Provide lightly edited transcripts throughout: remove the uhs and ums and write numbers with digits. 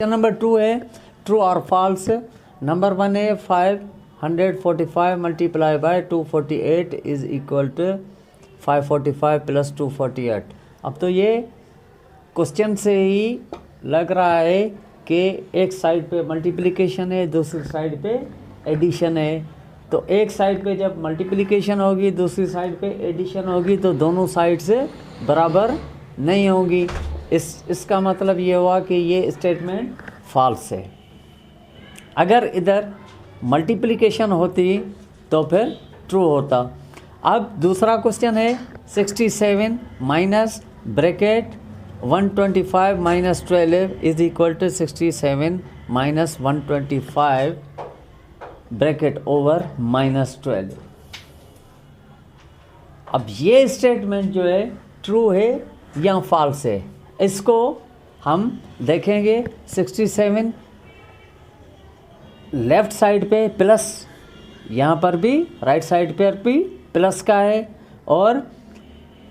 Number 2 है true और false. Number 1 है 545 multiply by 248 is equal to 545 plus 248। अब तो ये क्वेश्चन से ही लग रहा है कि एक साइड पे मल्टीप्लिकेशन है, दूसरी साइड पे एडिशन है। तो एक साइड पे जब मल्टीप्लिकेशन होगी, दूसरी साइड पे एडिशन होगी, तो दोनों साइड से बराबर नहीं होगी। इसका मतलब ये हुआ कि ये स्टेटमेंट फॉल्स है। अगर इधर मल्टीप्लिकेशन होती तो फिर ट्रू होता। अब दूसरा क्वेश्चन है 67 minus bracket 125 minus 12 is equal to 67 minus 125 bracket over minus 12। अब ये स्टेटमेंट जो है ट्रू है या फॉल्स है, इसको हम देखेंगे। 67 लेफ्ट साइड पे प्लस, यहाँ पर भी राइट साइड पर भी प्लस का है, और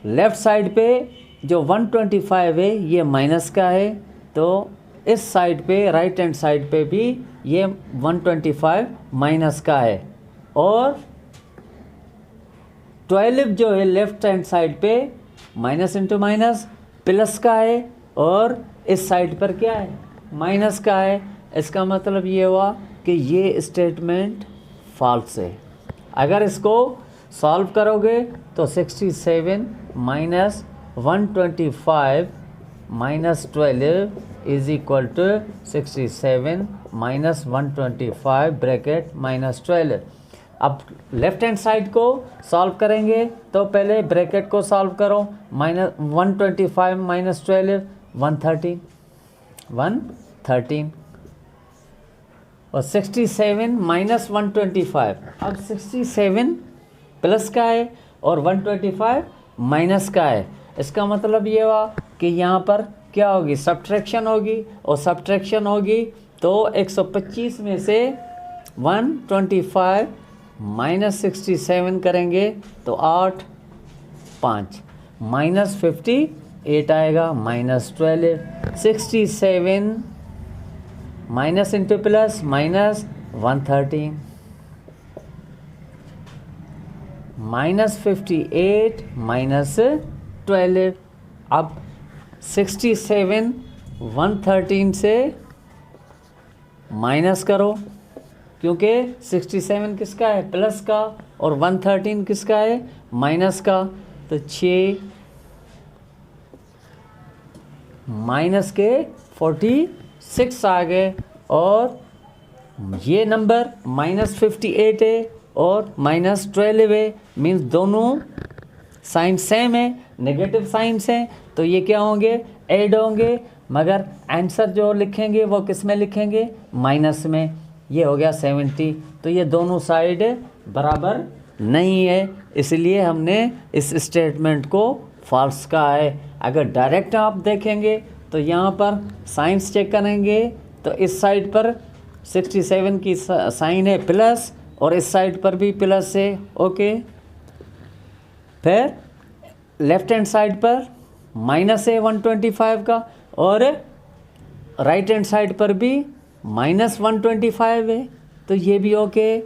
लेफ्ट साइड पे जो 125 है ये माइनस का है। तो इस साइड पे राइट हैंड साइड पे भी ये 125 माइनस का है, और 12 जो है लेफ्ट हैंड साइड पे माइनस इंटू माइनस प्लस का है, और इस साइड पर क्या है, माइनस का है। इसका मतलब ये हुआ कि ये स्टेटमेंट फॉल्स है। अगर इसको सॉल्व करोगे तो 67 minus 125 minus 12 is equal to 67 minus 125 bracket minus 12। अब लेफ्ट हैंड साइड को सॉल्व करेंगे तो पहले ब्रैकेट को सॉल्व करो। माइनस 125 माइनस 12 113 और 67 माइनस 125। अब 67 प्लस का है और 125 माइनस का है। इसका मतलब ये हुआ कि यहाँ पर क्या होगी, सब्ट्रैक्शन होगी, और सब्ट्रैक्शन होगी तो 125 में से 125 माइनस 67 करेंगे तो 8 5 माइनस 58 आएगा, minus 12। 67 minus into plus minus 113 minus 58 minus 12। अब 67 113 से माइनस करो, क्योंकि 67 किसका है, प्लस का, और 113 किसका है, माइनस का। तो 6 माइनस के 46 आ गए, और ये नंबर माइनस 58 है और माइनस 12 है, मीन्स दोनों साइन सेम है, नेगेटिव साइंस हैं, तो ये क्या होंगे, ऐड होंगे। मगर आंसर जो लिखेंगे वो किस में लिखेंगे, माइनस में। ये हो गया 70। तो ये दोनों साइड बराबर नहीं है, इसलिए हमने इस स्टेटमेंट को फॉल्स कहा है। अगर डायरेक्ट आप देखेंगे तो यहाँ पर साइंस चेक करेंगे तो इस साइड पर 67 की साइन है प्लस, और इस साइड पर भी प्लस है, ओके। फिर लेफ्ट हैंड साइड पर माइनस है 125 का, और राइट हैंड साइड पर भी माइनस 125 है, तो ये भी ओके।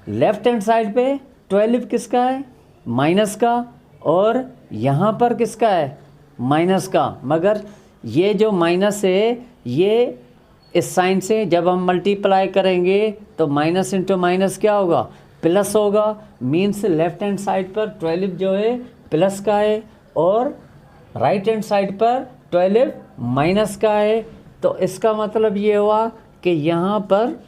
लेफ्ट हैंड साइड पे 12 किसका है, माइनस का, और यहाँ पर किसका है, माइनस का। मगर ये जो माइनस है ये इस साइन से जब हम मल्टीप्लाई करेंगे तो माइनस इंटू माइनस क्या होगा, प्लस होगा। मीन्स लेफ्ट हैंड साइड पर 12 जो है प्लस का है, और राइट हैंड साइड पर 12 माइनस का है। तो इसका मतलब ये हुआ कि यहाँ पर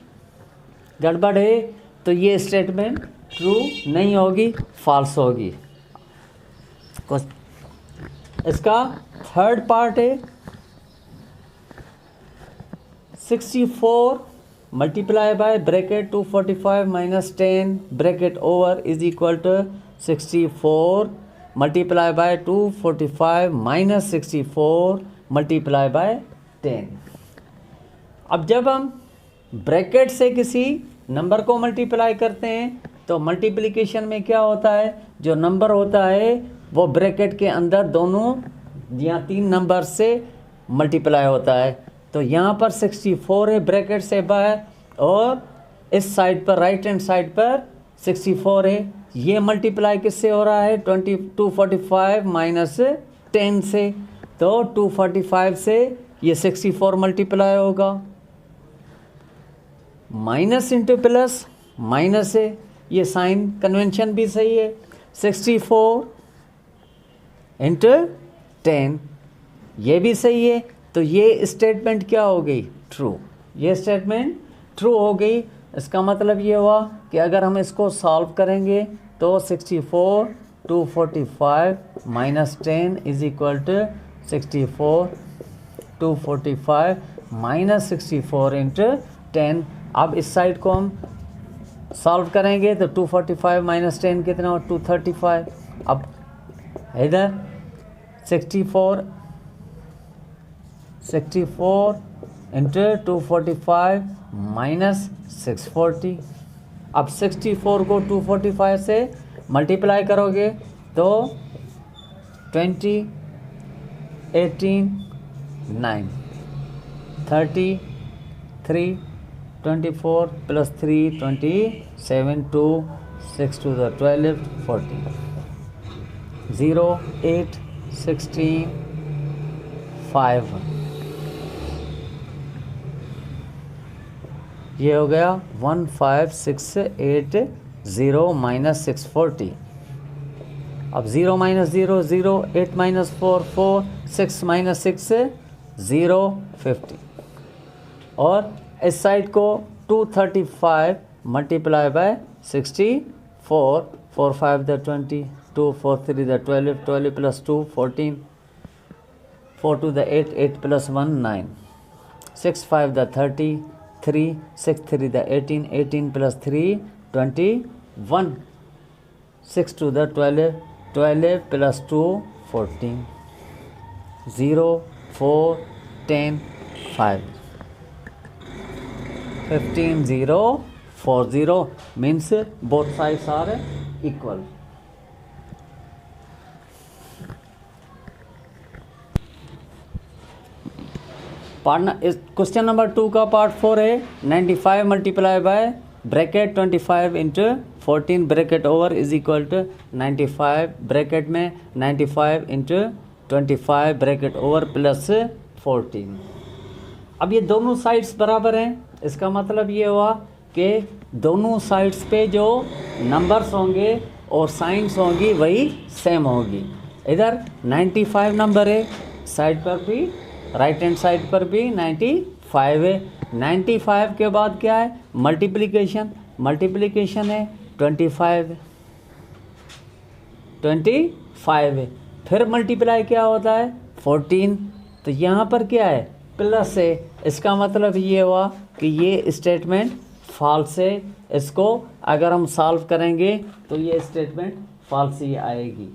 गड़बड़ है, तो ये स्टेटमेंट ट्रू नहीं होगी, फॉल्स होगी। इसका थर्ड पार्ट है 64 multiply by bracket 245 minus 10 bracket over is equal to 64 multiply by 245 minus 64 multiply by 10। अब जब हम ब्रैकेट से किसी नंबर को मल्टीप्लाई करते हैं तो मल्टीप्लिकेशन में क्या होता है, जो नंबर होता है वो ब्रैकेट के अंदर दोनों या तीन नंबर से मल्टीप्लाई होता है। तो यहाँ पर 64 है ब्रैकेट से बाहर, और इस साइड पर राइट हैंड साइड पर 64 है। ये मल्टीप्लाई किससे हो रहा है? 245 माइनस 10 से। तो 245 से ये 64 मल्टीप्लाई होगा, माइनस इंटू प्लस माइनस है, ये साइन कन्वेंशन भी सही है। 64 इंटू 10 ये भी सही है। तो ये स्टेटमेंट क्या हो गई? ट्रू। ये स्टेटमेंट ट्रू हो गई। इसका मतलब ये हुआ कि अगर हम इसको सॉल्व करेंगे तो 64 245 minus 10 is equal to 64 245 minus 64 into 10। अब इस साइड को हम सॉल्व करेंगे तो 245 माइनस 10 कितना हो? 235। अब इधर 64 इंटू 245 माइनस 640। अब 64 को 245 से मल्टीप्लाई करोगे तो 20 18 9 33 24 प्लस 3 27 2 6 to the 12 40 0 8 16 5। ये हो गया 15680 माइनस 640। अब 0 माइनस 0 0, 8 माइनस 4 4, 6 माइनस 6 0 50। और इस साइड को 235 multiply by 64 4 5 the 20 2 4 3 the 12 12 plus 2 14 4 2 the 8 8 plus 1 9 6 5 the 30 3 6 3 the 18 18 plus 3 21 6 2 the 12 12 plus 2 14 0 4 10 5 15 0 4 0 means both sides are equal। Question number 2 का पार्ट 4 है 95 multiply by bracket 25 into 14 bracket over is equal to 95 bracket में 95 into 25 bracket over plus 14। अब ये दोनों sides बराबर हैं। इसका मतलब ये हुआ कि दोनों साइड्स पे जो नंबर्स होंगे और साइंस होंगी वही सेम होगी। इधर 95 नंबर है, साइड पर भी राइट हैंड साइड पर भी 95 है। 95 के बाद क्या है? मल्टीप्लिकेशन। मल्टीप्लिकेशन है 25 है। फिर मल्टीप्लाई क्या होता है? 14। तो यहाँ पर क्या है? प्लस है। इसका मतलब ये हुआ कि ये स्टेटमेंट फॉल्स है। इसको अगर हम सॉल्व करेंगे तो ये स्टेटमेंट फॉल्स ही आएगी।